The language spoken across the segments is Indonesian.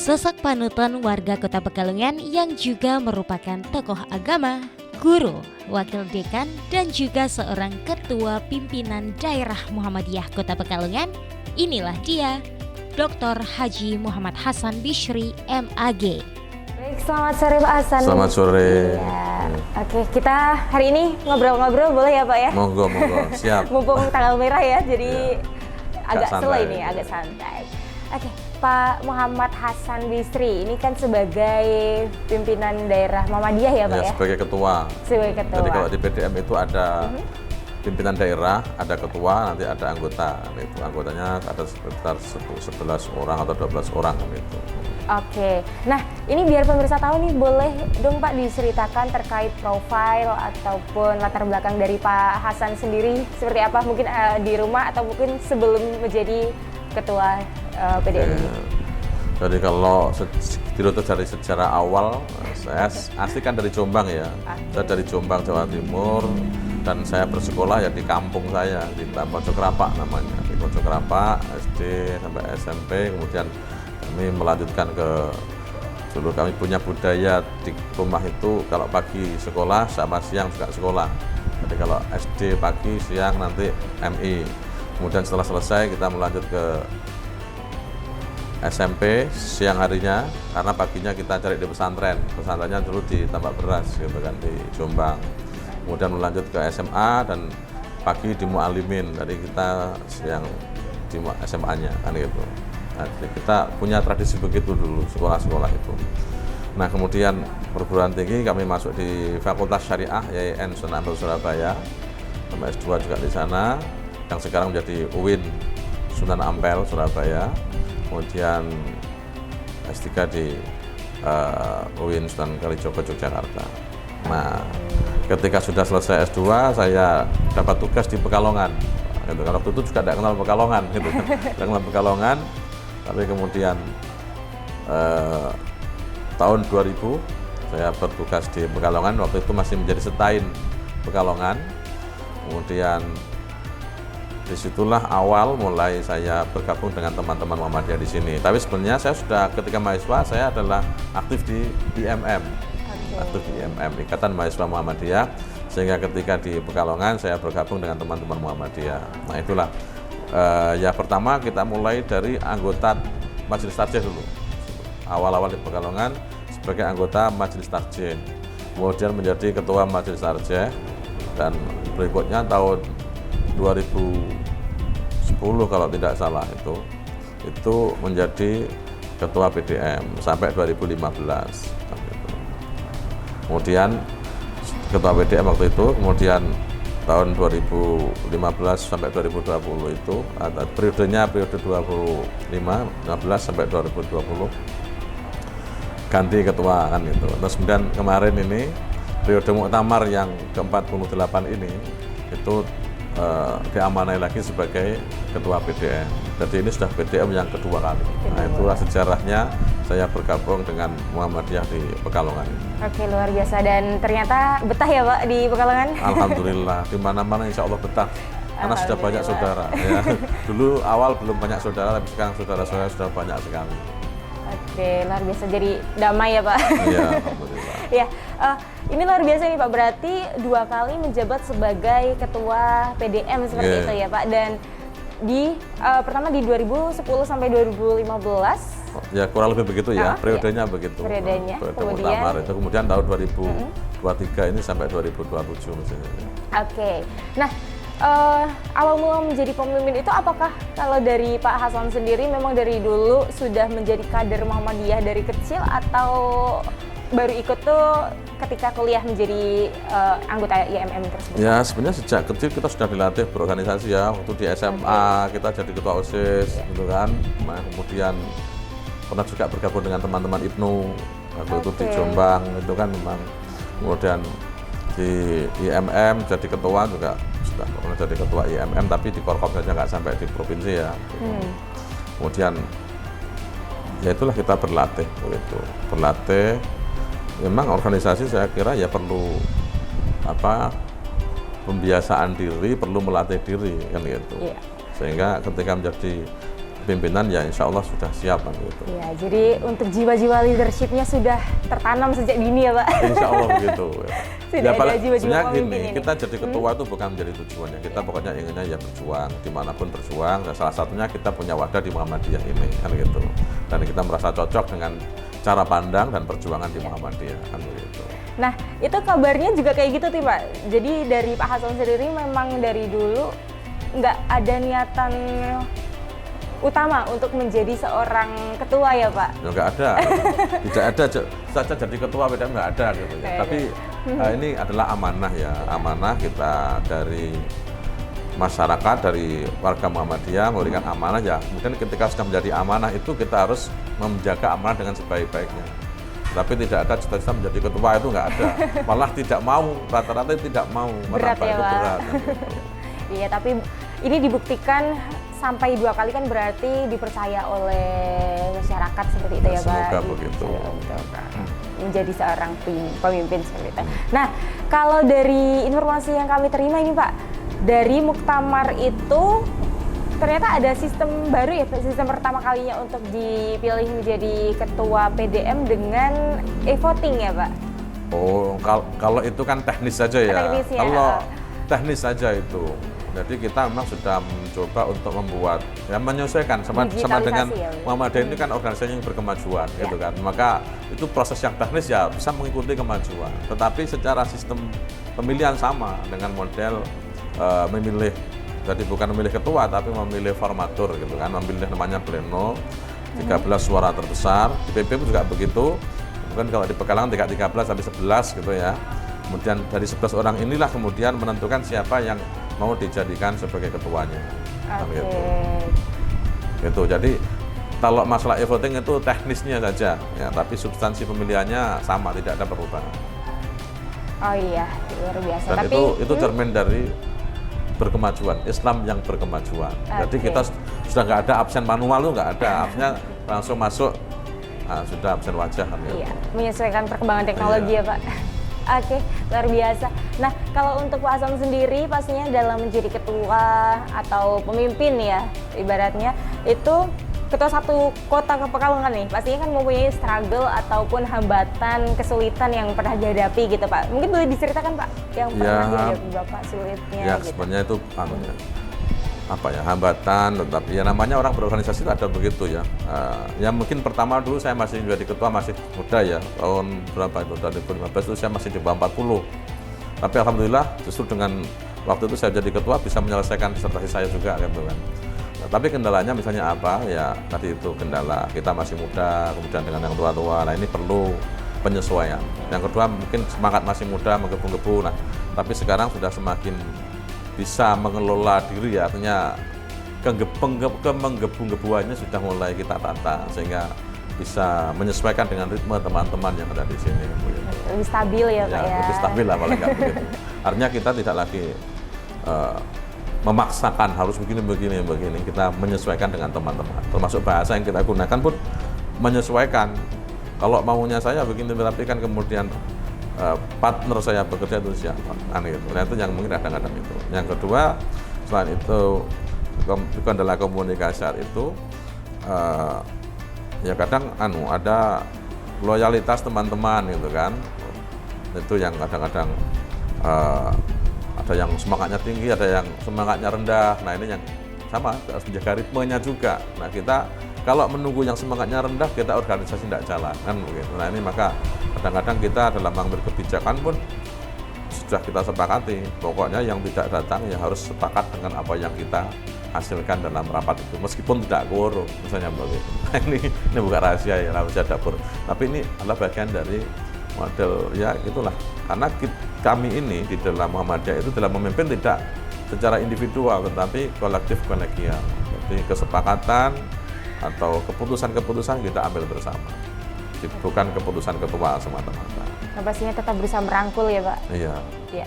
sosok panutan warga Kota Pekalongan yang juga merupakan tokoh agama, guru, wakil dekan, dan juga seorang ketua pimpinan daerah Muhammadiyah Kota Pekalongan. Inilah dia, Dr. Haji Muhammad Hasan Bishri, MAG. Baik, selamat sore Pak Hasan. Selamat sore. Ya. Oke, kita hari ini ngobrol-ngobrol boleh ya Pak ya? Monggo, siap. Mumpung tanggal merah ya, jadi agak slow ini, ya. agak santai. Oke, Pak Muhammad Hasan Bishri ini kan sebagai pimpinan daerah Muhammadiyah ya Pak ya? Sebagai ketua. Sebagai ketua. Jadi kalau di PDM itu ada pimpinan daerah, ada ketua, nanti ada anggota. Itu anggotanya ada sekitar 11 orang atau 12 orang gitu. Oke, nah ini biar pemirsa tahu nih, boleh dong Pak diceritakan terkait profil ataupun latar belakang dari Pak Hasan sendiri seperti apa, mungkin di rumah atau mungkin sebelum menjadi ketua PDM ini. Jadi kalau dirunut dari sejarah awal, saya asli kan dari Jombang ya. Saya dari Jombang, Jawa Timur, dan saya bersekolah ya di kampung saya, di Pojok Rapak namanya. Di Pojok Rapak, SD sampai SMP, kemudian kami melanjutkan ke, dulu kami punya budaya di rumah itu kalau pagi sekolah sama siang juga sekolah. Jadi kalau SD pagi, siang nanti MI. Kemudian setelah selesai kita melanjut ke SMP siang harinya, karena paginya kita cari di pesantren. Pesantrennya dulu di Tambak Beras gitu kan, di Jombang. Kemudian melanjut ke SMA dan pagi di Mu'alimin. Jadi kita siang di SMA-nya kan gitu. Nah, jadi kita punya tradisi begitu dulu sekolah-sekolah itu. Nah, kemudian perguruan tinggi kami masuk di Fakultas Syariah YIN Sunan Ampel Surabaya, sama S2 juga di sana, yang sekarang menjadi UIN Sunan Ampel Surabaya. Kemudian S3 di UIN Sunan Kalijogo Yogyakarta. Nah, ketika sudah selesai S2, saya dapat tugas di Pekalongan. Gitu. Karena waktu itu juga tidak kenal Pekalongan, gitu. Tidak kenal Pekalongan. Tapi kemudian tahun 2000 saya bertugas di Pekalongan, waktu itu masih menjadi Setain Pekalongan. Kemudian disitulah awal mulai saya bergabung dengan teman-teman Muhammadiyah di sini. Tapi sebenarnya saya sudah ketika mahasiswa saya adalah aktif di IMM, aktif di IMM, Ikatan Mahasiswa Muhammadiyah. Sehingga ketika di Pekalongan saya bergabung dengan teman-teman Muhammadiyah. Nah itulah. Ya pertama kita mulai dari anggota Majelis Tarjih dulu. Awal-awal di Pekalongan sebagai anggota Majelis Tarjih, kemudian menjadi ketua Majelis Tarjih, dan berikutnya tahun 2010 kalau tidak salah itu menjadi ketua PDM sampai 2015. Kemudian ketua PDM waktu itu, kemudian tahun 2015 sampai 2020 itu, periodenya periode 2015 sampai 2020 ganti ketua kan gitu. Terus kemudian kemarin ini periode muktamar yang ke-48 ini itu diamanai lagi sebagai ketua PDM. Jadi ini sudah PDM yang kedua kali. Nah itulah sejarahnya saya bergabung dengan Muhammadiyah di Pekalongan. Oke, luar biasa, dan ternyata betah ya Pak di Pekalongan? Alhamdulillah, di mana-mana insya Allah betah. Karena sudah banyak saudara. Ya. Dulu awal belum banyak saudara, tapi sekarang saudara-saudara sudah banyak sekali. Oke, luar biasa, jadi damai ya Pak? Iya, alhamdulillah. Ya, ini luar biasa nih Pak, berarti 2 kali menjabat sebagai ketua PDM seperti itu ya Pak, dan pertama di 2010 sampai 2015. Ya kurang lebih begitu ya, periodenya begitu. Periodenya, kemudian tahun 2023 ini sampai 2027 misalnya. Oke, nah awal mula menjadi pemimpin itu apakah kalau dari Pak Hasan sendiri memang dari dulu sudah menjadi kader Muhammadiyah dari kecil, atau baru ikut tuh ketika kuliah menjadi anggota IMM tersebut? Ya sebenarnya sejak kecil kita sudah dilatih berorganisasi ya. Waktu di SMA kita jadi ketua OSIS gitu kan. Nah, kemudian pernah juga bergabung dengan teman-teman IPNU waktu itu di Jombang itu kan memang. Kemudian di IMM jadi ketua juga, sudah pernah jadi ketua IMM, tapi di Korkom saja nggak sampai di provinsi ya. Kemudian ya itulah kita berlatih begitu. Berlatih, memang organisasi saya kira ya perlu pembiasaan diri, perlu melatih diri kan gitu. Sehingga ketika menjadi kepemimpinan ya insya Allah sudah siap kan gitu. Ya, jadi untuk jiwa-jiwa leadershipnya sudah tertanam sejak dini ya Pak? Insya Allah begitu. Sudah ada jiwa-jiwa sebenarnya pemimpin gini, ini. kita jadi ketua itu bukan menjadi tujuannya. Kita pokoknya inginnya ya berjuang, dimanapun berjuang. Dan salah satunya kita punya wadah di Muhammadiyah ini, kan gitu. Dan kita merasa cocok dengan cara pandang dan perjuangan di Muhammadiyah, kan begitu. Nah, itu kabarnya juga kayak gitu tuh Pak. Jadi dari Pak Hasan sendiri memang dari dulu nggak ada niatan utama untuk menjadi seorang ketua ya Pak? Ya nggak ada, tidak ada saja jadi ketua beda nggak ada gitu ya. Tapi ini adalah amanah ya, amanah kita dari masyarakat, dari warga Muhammadiyah memberikan amanah ya. Kemudian ketika sudah menjadi amanah itu kita harus menjaga amanah dengan sebaik-baiknya. Tapi tidak ada cita-cita menjadi ketua itu nggak ada, malah tidak mau, rata-rata tidak mau Berat ya itu Pak? berat. Kan, gitu. Iya, tapi ini dibuktikan sampai 2 kali kan berarti dipercaya oleh masyarakat seperti itu ya Pak? Semoga begitu. Menjadi seorang pemimpin seperti itu. Nah, kalau dari informasi yang kami terima ini Pak, dari Muktamar itu ternyata ada sistem baru ya, sistem pertama kalinya untuk dipilih menjadi ketua PDM dengan e-voting ya Pak? Oh, kalau itu kan teknis saja ya. Teknisnya, Kalau teknis saja itu. Jadi kita memang sudah mencoba untuk membuat, ya menyesuaikan sama dengan ya, Muhammadiyah ini kan organisasi yang berkemajuan, gitu kan. Maka itu proses yang teknis ya bisa mengikuti kemajuan. Tetapi secara sistem pemilihan sama dengan model memilih, jadi bukan memilih ketua tapi memilih formatur gitu kan, memilih namanya pleno, 13 suara terbesar. Di PP juga begitu. Mungkin kalau di Pekalongan 13 sampai 11 gitu ya. Kemudian dari 11 orang inilah kemudian menentukan siapa yang mau dijadikan sebagai ketuanya. Oke. Gitu. Jadi kalau masalah e-voting itu teknisnya saja, ya, tapi substansi pemilihannya sama, tidak ada perubahan. Oh iya, luar biasa. Dan tapi itu cermin dari berkemajuan, Islam yang berkemajuan. Jadi kita sudah nggak ada absen manual, itu nggak ada, absennya langsung masuk, nah, sudah absen wajah. Kan, iya, menyesuaikan perkembangan teknologi ya Pak. Oke, luar biasa. Nah, kalau untuk Pak Hasan sendiri pastinya dalam menjadi ketua atau pemimpin ya, ibaratnya itu ketua satu kota Pekalongan nih, pastinya kan mempunyai struggle ataupun hambatan, kesulitan yang pernah dihadapi gitu Pak. Mungkin boleh diceritakan Pak, yang pernah dihadapi Bapak sulitnya ya, gitu. sebenarnya itu hambatan, tetapi ya namanya orang berorganisasi itu ada begitu ya. Ya mungkin pertama dulu saya masih jadi ketua, masih muda ya, tahun berapa itu, 2015 itu saya masih di bawah 40. Tapi alhamdulillah justru dengan waktu itu saya jadi ketua bisa menyelesaikan disertasi saya juga gitu kan. Nah, tapi kendalanya misalnya apa ya, tadi itu kendala kita masih muda, kemudian dengan yang tua-tua, nah ini perlu penyesuaian. Yang kedua mungkin semangat masih muda, menggebu-gebu, nah tapi sekarang sudah semakin bisa mengelola diri ya, artinya kemenggebu-gebuannya sudah mulai kita tata sehingga bisa menyesuaikan dengan ritme teman-teman yang ada di sini. Lebih stabil ya Pak ya? Lebih stabil lah paling nggak begitu. Artinya kita tidak lagi memaksakan harus begini, kita menyesuaikan dengan teman-teman. Termasuk bahasa yang kita gunakan pun menyesuaikan. Kalau maunya saya begini, tapi kan kemudian partner saya bekerja itu siapa, gitu. Nah itu yang mungkin kadang-kadang itu. Yang kedua, selain itu kendala komunikasi saat itu, ya kadang ada loyalitas teman-teman gitu kan. Itu yang kadang-kadang ada yang semangatnya tinggi, ada yang semangatnya rendah. Nah ini yang sama, harus menjaga ritmenya juga. Nah kita kalau menunggu yang semangatnya rendah, kita organisasi tidak jalan kan begitu. Nah ini maka kadang-kadang kita dalam mengambil kebijakan pun sudah kita sepakati, pokoknya yang tidak datang ya harus sepakat dengan apa yang kita hasilkan dalam rapat itu, meskipun tidak quorum misalnya begitu. Nah, ini bukan rahasia ya, rahasia dapur. Tapi ini adalah bagian dari model ya itulah. Karena kami ini di dalam Muhammadiyah itu dalam memimpin tidak secara individual, tetapi kolektif kolegial. Jadi kesepakatan atau keputusan-keputusan kita ambil bersama, bukan keputusan ketua semata-mata. Nah, pastinya tetap berusaha merangkul ya Pak? Iya. Iya.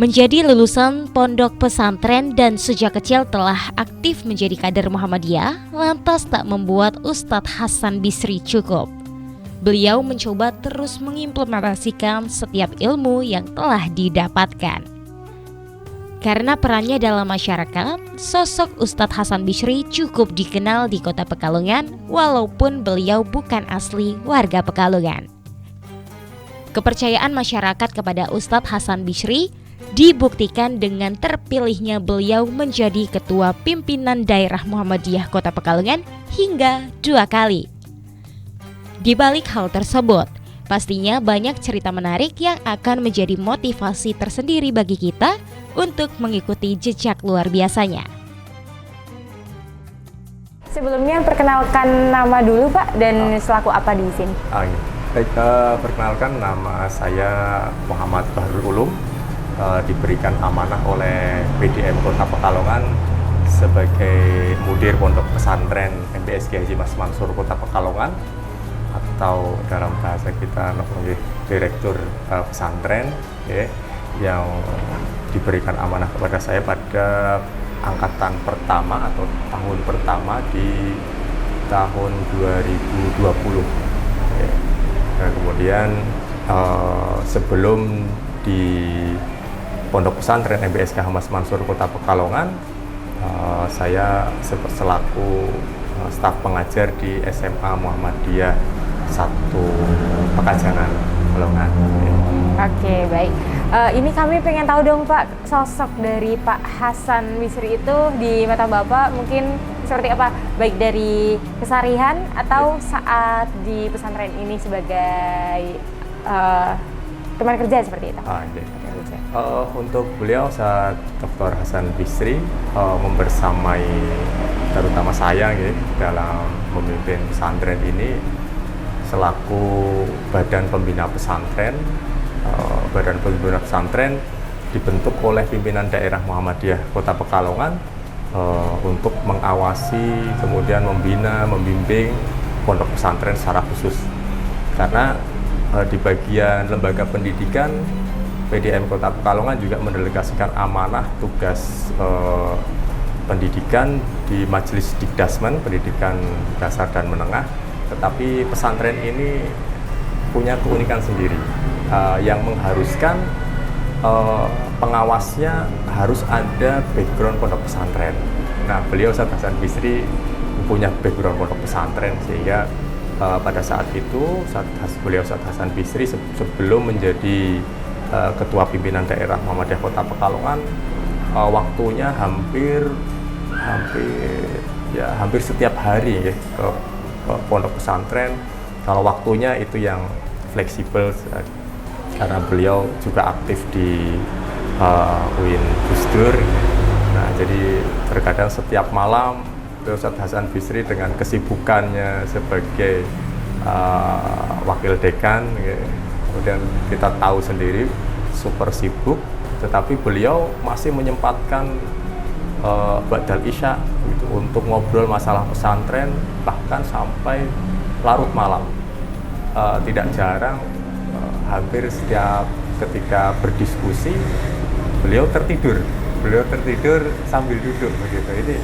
Menjadi lulusan pondok pesantren dan sejak kecil telah aktif menjadi kader Muhammadiyah, lantas tak membuat Ustadz Hasan Bisri cukup. Beliau mencoba terus mengimplementasikan setiap ilmu yang telah didapatkan. Karena perannya dalam masyarakat, sosok Ustadz Hasan Bisri cukup dikenal di kota Pekalongan walaupun beliau bukan asli warga Pekalongan. Kepercayaan masyarakat kepada Ustadz Hasan Bisri dibuktikan dengan terpilihnya beliau menjadi Ketua Pimpinan Daerah Muhammadiyah Kota Pekalongan hingga 2 kali. Di balik hal tersebut, pastinya banyak cerita menarik yang akan menjadi motivasi tersendiri bagi kita untuk mengikuti jejak luar biasanya. Sebelumnya perkenalkan nama dulu Pak dan selaku apa di sini? Baik, perkenalkan nama saya Muhammad Bahrul Ulum, diberikan amanah oleh PDM Kota Pekalongan sebagai Mudir Pondok Pesantren MBSG Haji Mas Mansur Kota Pekalongan, atau dalam bahasa kita Direktur Pesantren yang diberikan amanah kepada saya pada angkatan pertama atau tahun pertama di tahun 2020. Nah, kemudian sebelum di Pondok Pesantren MBSK Mas Mansur Kota Pekalongan, saya selaku staf pengajar di SMA Muhammadiyah 1 Pekajangan Pekalongan. Oke, baik. Ini kami pengen tahu dong Pak, sosok dari Pak Hasan Bisri itu di mata Bapak mungkin seperti apa? Baik dari keseharian atau saat di pesantren ini sebagai teman kerja seperti itu? Untuk beliau saat Dr. Hasan Bisri membersamai terutama saya dalam memimpin pesantren ini selaku Badan Pembina Pesantren. Badan Pembina Pesantren dibentuk oleh pimpinan daerah Muhammadiyah Kota Pekalongan untuk mengawasi, kemudian membina, membimbing pondok pesantren secara khusus. Karena di bagian lembaga pendidikan, PDM Kota Pekalongan juga mendelegasikan amanah tugas pendidikan di Majelis Dikdasmen, pendidikan dasar dan menengah. Tetapi pesantren ini punya keunikan sendiri yang mengharuskan pengawasnya harus ada background pondok pesantren. Nah, beliau Ustadz Hasan Bisri punya background pondok pesantren, sehingga pada saat itu beliau Ustadz Hasan Bisri sebelum menjadi Ketua Pimpinan Daerah Muhammadiyah Kota Pekalongan, waktunya hampir setiap hari ke pondok pesantren. Kalau waktunya itu yang fleksibel, karena beliau juga aktif di UIN Gus Dur. Nah, jadi terkadang setiap malam Ustadz Hasan Bisri dengan kesibukannya sebagai wakil dekan, kemudian kita tahu sendiri super sibuk, tetapi beliau masih menyempatkan ba'dal isya gitu, untuk ngobrol masalah pesantren, bahkan sampai larut malam. Tidak jarang hampir setiap ketika berdiskusi beliau tertidur sambil duduk begitu. Ini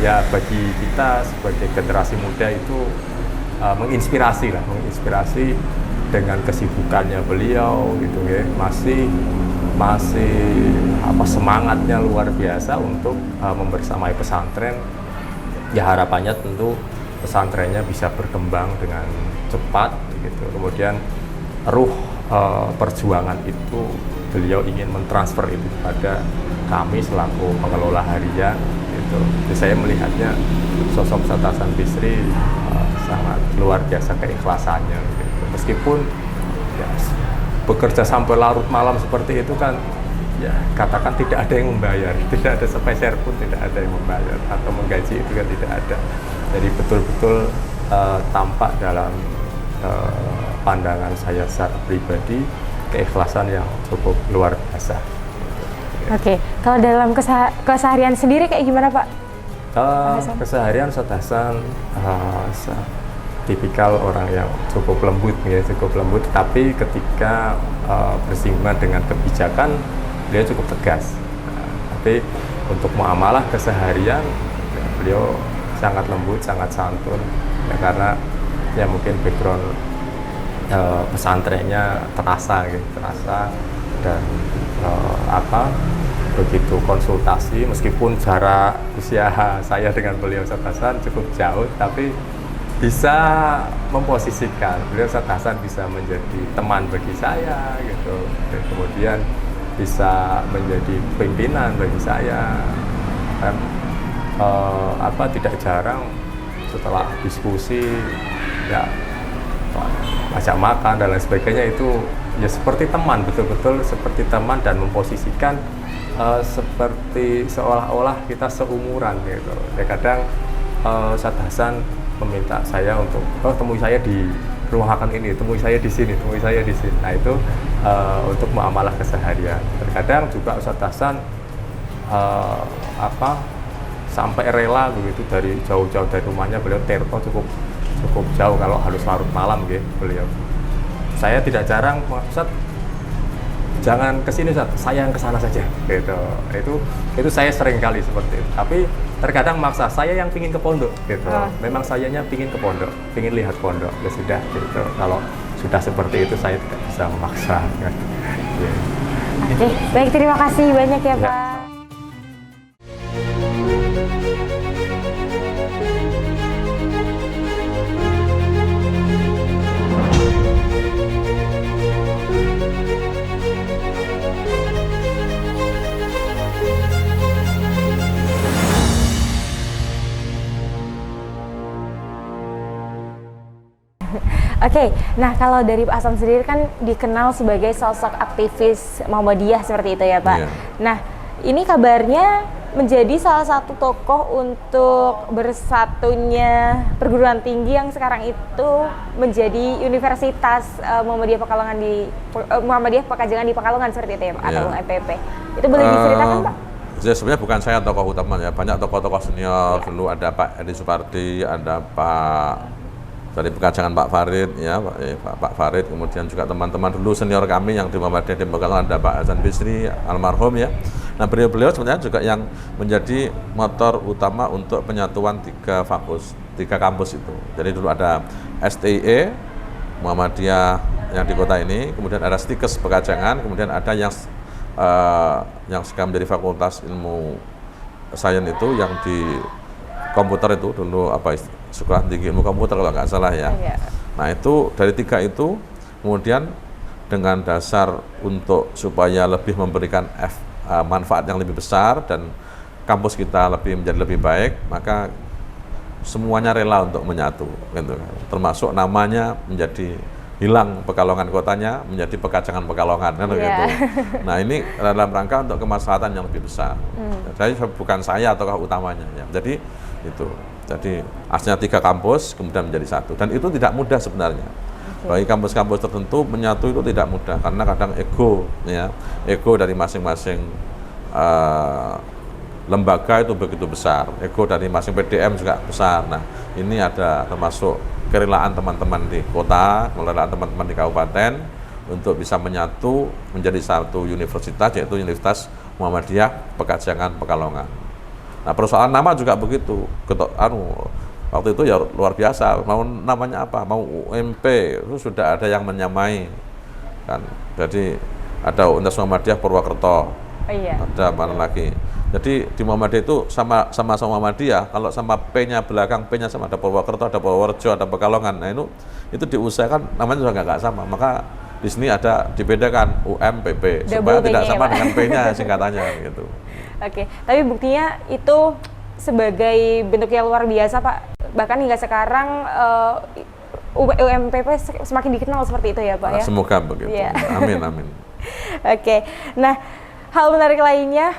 ya bagi kita sebagai generasi muda itu menginspirasi dengan kesibukannya beliau gitu ya, masih semangatnya luar biasa untuk membersamai pesantren. Ya, harapannya tentu pesantrennya bisa berkembang dengan cepat gitu. Kemudian ruh perjuangan itu beliau ingin mentransfer itu kepada kami selaku pengelola harian gitu. Jadi saya melihatnya sosok Ustadz Hasan Bisri sangat luar biasa keikhlasannya gitu. Meskipun ya, bekerja sampai larut malam seperti itu kan, ya katakan tidak ada yang membayar, tidak ada sepeser pun tidak ada yang membayar, atau menggaji itu kan tidak ada. Jadi betul-betul tampak dalam pandangan saya secara pribadi keikhlasan yang cukup luar biasa. Oke, kalau dalam keseharian sendiri kayak gimana Pak? Keseharian Ustadz Hasan tipikal orang yang cukup lembut ya, cukup lembut, tapi ketika bersinggungan dengan kebijakan beliau cukup tegas. Tapi untuk muamalah keseharian ya, beliau sangat lembut, sangat santun ya, karena ya mungkin background pesantrennya terasa gitu, terasa. Dan begitu konsultasi, meskipun jarak usia saya dengan beliau Ustadz Hasan cukup jauh, tapi bisa memposisikan beliau Ustadz Hasan bisa menjadi teman bagi saya gitu, dan kemudian bisa menjadi pimpinan bagi saya. Dan tidak jarang setelah diskusi ya ajak makan dan lain sebagainya, itu ya seperti teman, betul-betul seperti teman, dan memposisikan seperti seolah-olah kita seumuran gitu. Ya kadang Ustadz Hasan meminta saya untuk temui saya di rumah makan ini, temui saya di sini, temui saya di sini. Nah itu untuk muamalah keseharian. Terkadang juga Ustadz Hasan sampai rela begitu dari jauh-jauh dari rumahnya, beliau Tirto cukup jauh kalau harus larut malam gitu beliau. Saya tidak jarang, Ustadz jangan kesini Ustadz, saya yang kesana saja gitu. Itu saya sering kali seperti itu. Tapi terkadang maksa, saya yang pingin ke pondok gitu. Memang sayanya pingin ke pondok, pingin lihat pondok, ya sudah gitu. Kalau sudah seperti itu saya tidak bisa memaksa. Oke, baik, terima kasih banyak ya Pak. Oke, nah kalau dari Pak Hasan sendiri kan dikenal sebagai sosok aktivis Muhammadiyah seperti itu ya Pak. Iya. Nah, ini kabarnya menjadi salah satu tokoh untuk bersatunya perguruan tinggi yang sekarang itu menjadi Universitas Muhammadiyah Pekalongan Muhammadiyah Pekajangan di Pekalongan seperti itu ya Pak, atau MPP. Itu boleh diceritakan Pak? Ya, sebenarnya bukan saya tokoh utama ya, banyak tokoh-tokoh senior. Dulu ada Pak Edi Supardi, ada Pak dari Pekajangan Pak Farid ya, Pak Farid, kemudian juga teman-teman dulu senior kami yang di Muhammadiyah di Pekalongan, ada Pak Hasan Bisri almarhum ya. Nah, beliau sebenarnya juga yang menjadi motor utama untuk penyatuan tiga kampus itu. Jadi dulu ada STIE Muhammadiyah yang di kota ini, kemudian ada STIKES Pekajangan, kemudian ada yang sekarang menjadi Fakultas Ilmu Sains itu yang di komputer itu dulu Sekolah Tinggi Ilmu Komputer kalau nggak salah ya. Nah itu dari tiga itu kemudian dengan dasar untuk supaya lebih memberikan manfaat yang lebih besar dan kampus kita menjadi lebih baik, maka semuanya rela untuk menyatu gitu kan. Termasuk namanya menjadi hilang Pekalongan kotanya menjadi Pekajangan Pekalongan kan gitu. Nah ini dalam rangka untuk kemaslahatan yang lebih besar. Jadi bukan saya tokoh utamanya ya. Jadi aslinya tiga kampus kemudian menjadi satu, dan itu tidak mudah sebenarnya. Bagi kampus-kampus tertentu menyatu itu tidak mudah karena kadang ego dari masing-masing lembaga itu begitu besar, ego dari masing PDM juga besar. Nah ini ada termasuk kerelaan teman-teman di kota, kerelaan teman-teman di kabupaten untuk bisa menyatu menjadi satu universitas, yaitu Universitas Muhammadiyah Pekajangan Pekalongan. Nah persoalan nama juga begitu, waktu itu ya luar biasa, mau namanya apa, mau UMP, itu sudah ada yang menyamai kan. Jadi ada Universitas Muhammadiyah Purwokerto, ada mana lagi. Jadi di Muhammadiyah itu sama Muhammadiyah, kalau sama P-nya belakang, P-nya sama, ada Purwokerto, ada Purworejo, ada Pekalongan. Nah itu diusahakan namanya juga nggak sama, maka di sini ada dibedakan UMPP supaya tidak sama dengan P-nya singkatannya gitu. Oke, tapi buktinya itu sebagai bentuk yang luar biasa Pak. Bahkan hingga sekarang UMPP semakin dikenal seperti itu ya Pak ya. Semoga begitu. Amin. Oke, nah hal menarik lainnya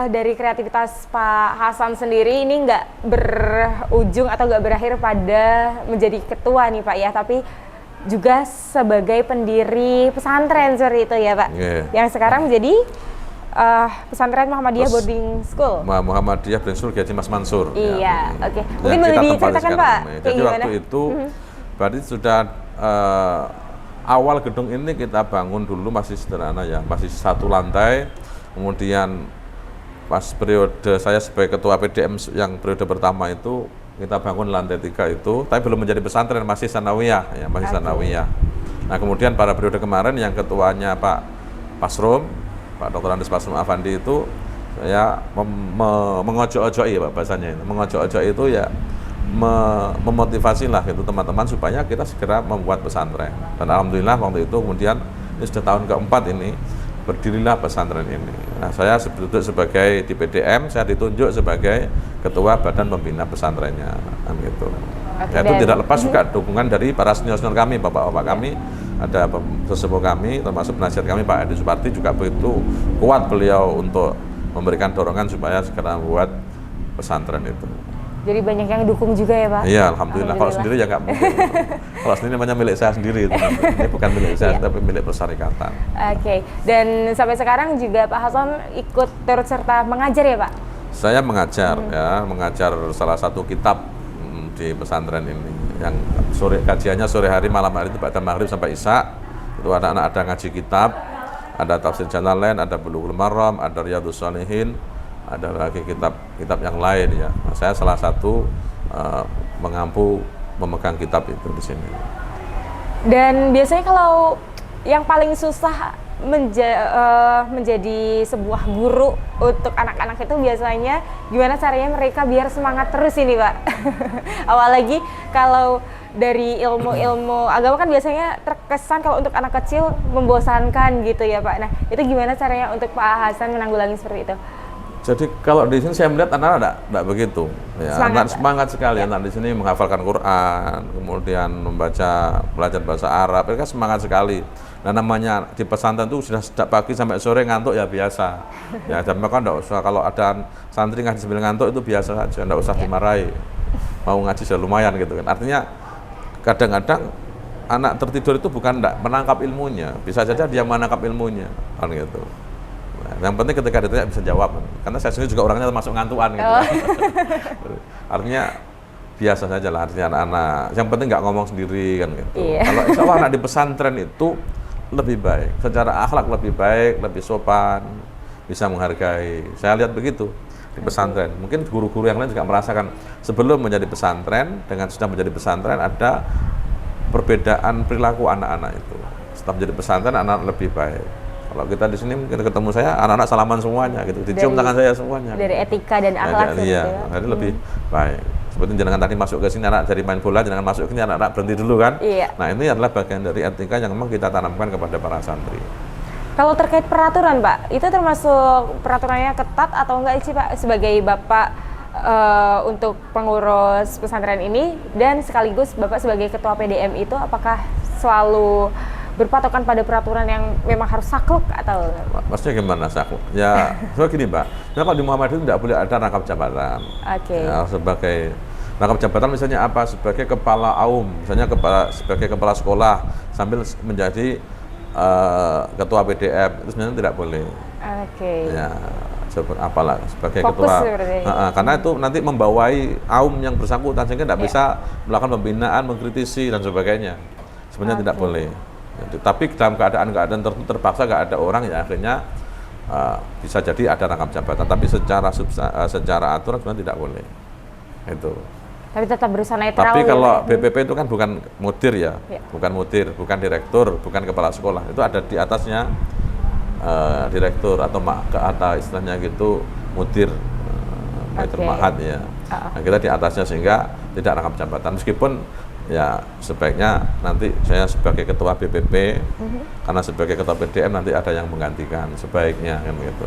dari kreativitas Pak Hasan sendiri ini nggak berujung atau nggak berakhir pada menjadi ketua nih Pak ya, tapi juga sebagai pendiri pesantren seperti itu ya Pak. Yang sekarang menjadi pesantren Muhammadiyah boarding school. Muhammadiyah boarding school Kiai Mas Mansur. Iya, ya. oke. Mungkin boleh diceritakan Pak. Jadi waktu itu berarti sudah awal gedung ini kita bangun dulu masih sederhana ya, masih 1 lantai. Kemudian pas periode saya sebagai ketua PDM yang periode pertama itu kita bangun lantai 3 itu, tapi belum menjadi pesantren, masih sanawiyah ya, masih sanawiyah. Nah kemudian pada periode kemarin yang ketuanya Pak Pasrum, Pak Dr. Andes Pasrum Afandi itu saya mengojok-ojoki Pak bahasanya itu. Mengojok-ojoki itu ya memotivasi lah gitu teman-teman supaya kita segera membuat pesantren. Dan alhamdulillah waktu itu kemudian ini sudah tahun keempat ini berdirilah pesantren ini. Nah saya duduk sebagai di PDM, saya ditunjuk sebagai ketua badan pembina pesantrennya, gitu. Ya, itu tidak lepas juga dukungan dari para senior-senior kami, bapak-bapak kami, ada sesepuh kami, termasuk penasihat kami Pak Edi Suparti juga begitu kuat beliau untuk memberikan dorongan supaya segera membuat pesantren itu. Jadi banyak yang dukung juga ya Pak? Iya, alhamdulillah. Kalau sendiri ya nggak mungkin. Kalau sendiri namanya milik saya sendiri, ini bukan milik saya, tapi milik persyarikatan. Oke, dan sampai sekarang juga Pak Hasan ikut turut serta mengajar ya Pak? Saya mengajar ya, mengajar salah satu kitab di pesantren ini. Yang kajiannya sore hari, malam hari itu pada maghrib sampai isya. Itu anak-anak ada ngaji kitab, ada tafsir Jalalain, ada Bulughul Maram, ada Riyadhus Shalihin, ada lagi kitab yang lain ya. Nah, saya salah satu memegang kitab itu di sini. Dan biasanya kalau yang paling susah menjadi sebuah guru untuk anak-anak itu biasanya gimana caranya mereka biar semangat terus ini Pak? Apalagi kalau dari ilmu-ilmu agama kan biasanya terkesan kalau untuk anak kecil membosankan gitu ya Pak. Nah itu gimana caranya untuk Pak Hasan menanggulangi seperti itu? Jadi kalau di sini saya melihat anak-anak tidak begitu, ya, semangat sekali. Anak di sini menghafalkan Quran, kemudian belajar bahasa Arab, mereka semangat sekali. Nah namanya di pesantren itu sudah sejak pagi sampai sore ngantuk ya biasa. Ya dan mereka tidak usah, kalau ada santri ngaji sambil ngantuk itu biasa saja, tidak usah dimarahi. Mau ngaji sudah lumayan gitu kan. Artinya kadang-kadang anak tertidur itu bukan tidak menangkap ilmunya, bisa saja dia menangkap ilmunya, kan gitu. Yang penting ketika ditanya bisa jawab, karena saya sendiri juga orangnya termasuk ngantuan gitu. Artinya biasa saja lah, artinya anak-anak. Yang penting nggak ngomong sendiri kan gitu. Kalau insya Allah anak di pesantren itu lebih baik, secara akhlak lebih baik, lebih sopan, bisa menghargai. Saya lihat begitu di pesantren. Mungkin guru-guru yang lain juga merasakan sebelum menjadi pesantren dengan sudah menjadi pesantren ada perbedaan perilaku anak-anak itu. Setelah menjadi pesantren anak lebih baik. Kalau kita di sini mungkin ketemu saya anak-anak salaman semuanya gitu, dicium tangan saya semuanya. Dari etika dan akhlak iya, jadi lebih baik. Seperti jangan tadi masuk ke sini anak dari main bola, jangan masuk ke sini anak-anak berhenti dulu kan. Iya. Nah ini adalah bagian dari etika yang memang kita tanamkan kepada para santri. Kalau terkait peraturan Pak, itu termasuk peraturannya ketat atau enggak sih Pak sebagai Bapak untuk pengurus pesantren ini dan sekaligus Bapak sebagai ketua PDM itu apakah selalu berpatokan pada peraturan yang memang harus saklek atau? Maksudnya gimana saklek? Ya, so gini Mbak, nah, kalau di Muhammadiyah itu tidak boleh ada rangkap jabatan. Ya, sebagai rangkap jabatan misalnya apa? Sebagai kepala AUM, misalnya sebagai kepala sekolah sambil menjadi ketua PDM itu sebenarnya tidak boleh. Ya, apalah sebagai ketua. Karena itu nanti membawai AUM yang bersangkutan sehingga tidak bisa melakukan pembinaan, mengkritisi dan sebagainya. Sebenarnya tidak boleh. Tapi dalam keadaan tertentu terpaksa nggak ada orang ya akhirnya bisa jadi ada rangkap jabatan. Tapi secara aturan sebenarnya tidak boleh. Itu. Tapi tetap berusaha netral. Tapi kalau BPP itu kan bukan mudir ya, bukan mudir, bukan direktur, bukan kepala sekolah. Itu ada di atasnya direktur atau istilahnya gitu mudir, ma'had ya. Nah, kita di atasnya sehingga tidak rangkap jabatan. Meskipun ya sebaiknya nanti saya sebagai ketua BPP karena sebagai ketua PDM nanti ada yang menggantikan sebaiknya kan gitu.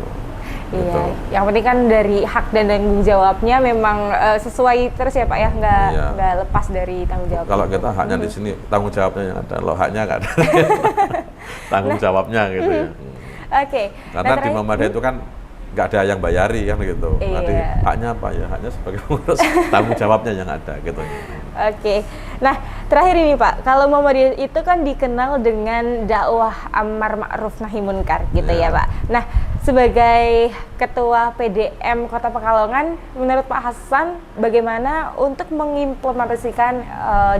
Iya, gitu. Yang penting kan dari hak dan tanggung jawabnya memang sesuai terus ya Pak ya, nggak lepas dari tanggung jawab. Kalau kita haknya di sini tanggung jawabnya yang ada, lo haknya nggak ada tanggung jawabnya gitu ya. Karena di Muhammadiyah itu kan nggak ada yang bayari kan gitu. Nanti haknya apa ya? Haknya sebagai pengurus tanggung jawabnya yang ada gitu. Nah terakhir ini Pak, kalau Muhammadiyah itu kan dikenal dengan dakwah amar ma'ruf nahi munkar gitu ya Pak. Nah sebagai Ketua PDM Kota Pekalongan, menurut Pak Hasan, bagaimana untuk mengimplementasikan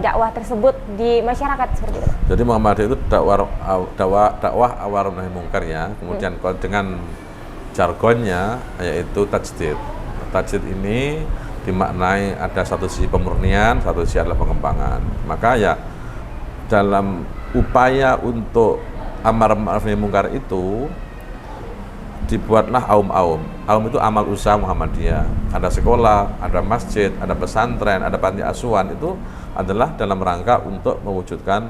dakwah tersebut di masyarakat seperti itu? Jadi Muhammadiyah itu dakwah awal nahi mungkar ya. Kemudian kalau dengan jargonnya yaitu tajdid. Tajdid ini dimaknai ada satu sisi pemurnian, satu sisi adalah pengembangan. Maka ya dalam upaya untuk amar ma'ruf nahi mungkar itu dibuatlah aum-aum. Aum itu amal usaha Muhammadiyah. Ada sekolah, ada masjid, ada pesantren, ada panti asuhan. Itu adalah dalam rangka untuk mewujudkan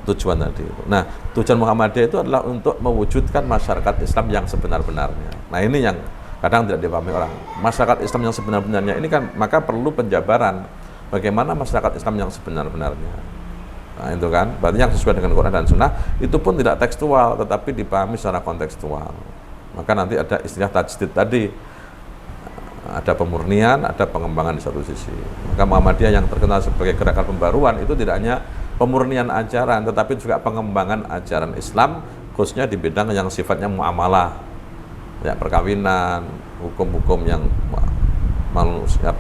tujuan tadi. Nah, tujuan Muhammadiyah itu adalah untuk mewujudkan masyarakat Islam yang sebenar-benarnya. Nah, ini yang kadang tidak dipahami orang. Masyarakat Islam yang sebenar-benarnya ini kan maka perlu penjabaran bagaimana masyarakat Islam yang sebenar-benarnya. Nah, itu kan berarti yang sesuai dengan Quran dan Sunnah itu pun tidak tekstual tetapi dipahami secara kontekstual. Maka nanti ada istilah tajdid tadi, ada pemurnian, ada pengembangan di satu sisi. Maka Muhammadiyah yang terkenal sebagai gerakan pembaruan itu tidak hanya pemurnian ajaran tetapi juga pengembangan ajaran Islam khususnya di bidang yang sifatnya muamalah, ya perkawinan, hukum-hukum yang manusia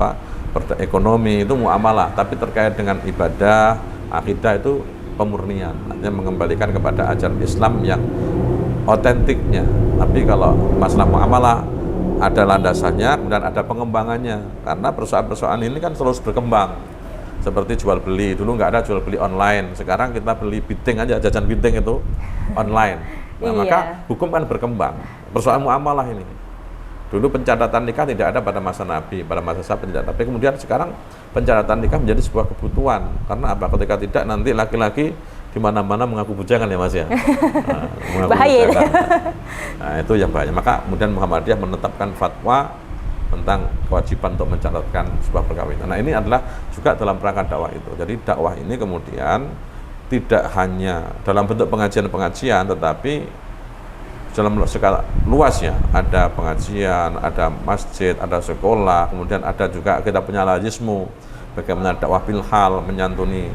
ekonomi itu muamalah, tapi terkait dengan ibadah, akidah itu pemurnian, artinya mengembalikan kepada ajaran Islam yang otentiknya. Tapi kalau masalah muamalah ada landasannya, kemudian ada pengembangannya, karena persoalan-persoalan ini kan terus berkembang. Seperti jual beli, dulu nggak ada jual beli online, sekarang kita beli bidding aja, jajan bidding itu online. Nah, maka hukum kan berkembang. Persoalan muamalah ini, dulu pencatatan nikah tidak ada pada masa Nabi, pada masa sahabat tidak, tapi kemudian sekarang pencatatan nikah menjadi sebuah kebutuhan. Karena apa? Ketika tidak, nanti laki-laki di mana-mana mengaku bujangan ya Mas ya. Nah, bahaya. Nah, itu yang bahaya. Maka kemudian Muhammadiyah menetapkan fatwa tentang kewajiban untuk mencatatkan sebuah perkawinan. Nah, ini adalah juga dalam rangka dakwah itu. Jadi dakwah ini kemudian tidak hanya dalam bentuk pengajian-pengajian, tetapi dalam skala luasnya, ada pengajian, ada masjid, ada sekolah, kemudian ada juga kita punya lazismu, bagaimana dakwah bilhal, menyantuni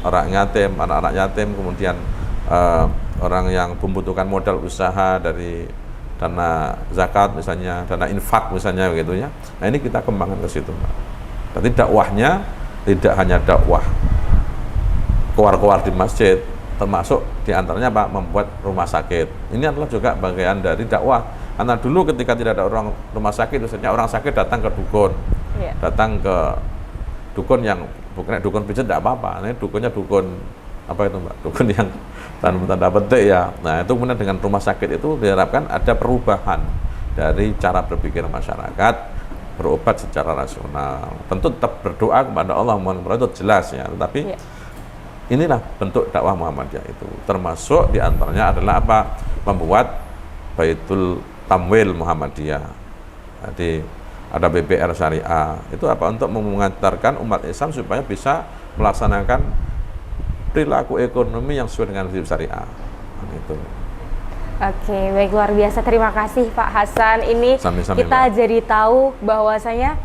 orang yatim, anak-anak yatim, kemudian orang yang membutuhkan modal usaha dari dana zakat misalnya, dana infak misalnya begitu ya. Nah, ini kita kembangkan ke situ. Jadi dakwahnya tidak hanya dakwah keluar-keluar di masjid, termasuk diantaranya apa? Membuat rumah sakit. Ini adalah juga bagian dari dakwah. Karena dulu ketika tidak ada orang rumah sakit, misalnya orang sakit datang ke dukun, datang ke dukun yang bukan dukun pijat tidak apa-apa. Ini dukunnya dukun apa itu Mbak? Dukun yang tanda petik ya. Nah, itu kemudian dengan rumah sakit itu diharapkan ada perubahan dari cara berpikir masyarakat, berobat secara rasional. Tentu tetap berdoa kepada Allah, mohon itu jelas ya. Tetapi inilah bentuk dakwah Muhammadiyah itu. Termasuk diantaranya adalah apa? Membuat Baitul Tamwil Muhammadiyah. Jadi ada BPR Syariah. Itu apa? Untuk mengantarkan umat Islam supaya bisa melaksanakan perilaku ekonomi yang sesuai dengan prinsip syariah. Itu. Oke, baik, luar biasa. Terima kasih Pak Hasan. Ini Sami-sami, kita Mbak. jadi tahu bahwasanya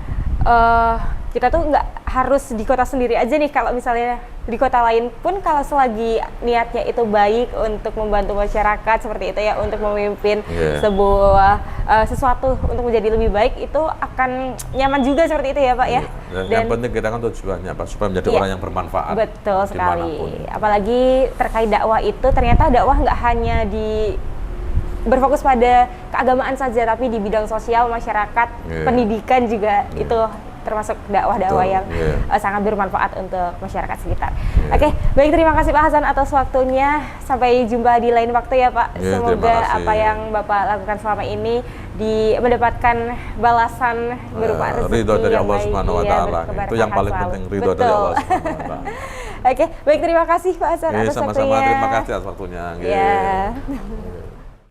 kita tuh nggak harus di kota sendiri aja nih. Kalau misalnya di kota lain pun kalau selagi niatnya itu baik untuk membantu masyarakat seperti itu ya, untuk memimpin sebuah sesuatu untuk menjadi lebih baik, itu akan nyaman juga seperti itu ya Pak ya. Dan yang penting kita kan tujuannya apa? Supaya menjadi orang yang bermanfaat. Betul sekali. Dimanapun. Apalagi terkait dakwah itu, ternyata dakwah nggak hanya berfokus pada keagamaan saja, tapi di bidang sosial, masyarakat, pendidikan juga itu termasuk dakwah-dakwah yang sangat bermanfaat untuk masyarakat sekitar. Oke, baik, terima kasih Pak Hasan atas waktunya. Sampai jumpa di lain waktu ya Pak. Semoga apa yang Bapak lakukan selama ini mendapatkan balasan berupa rezeki ridho dari yang Allah baik, Subhanahu wa taala. Itu yang paling penting, ridho dari Allah Subhanahu wa taala. Oke, baik, terima kasih Pak Hasan atas Sama-sama, waktunya. terima kasih atas waktunya. Ya.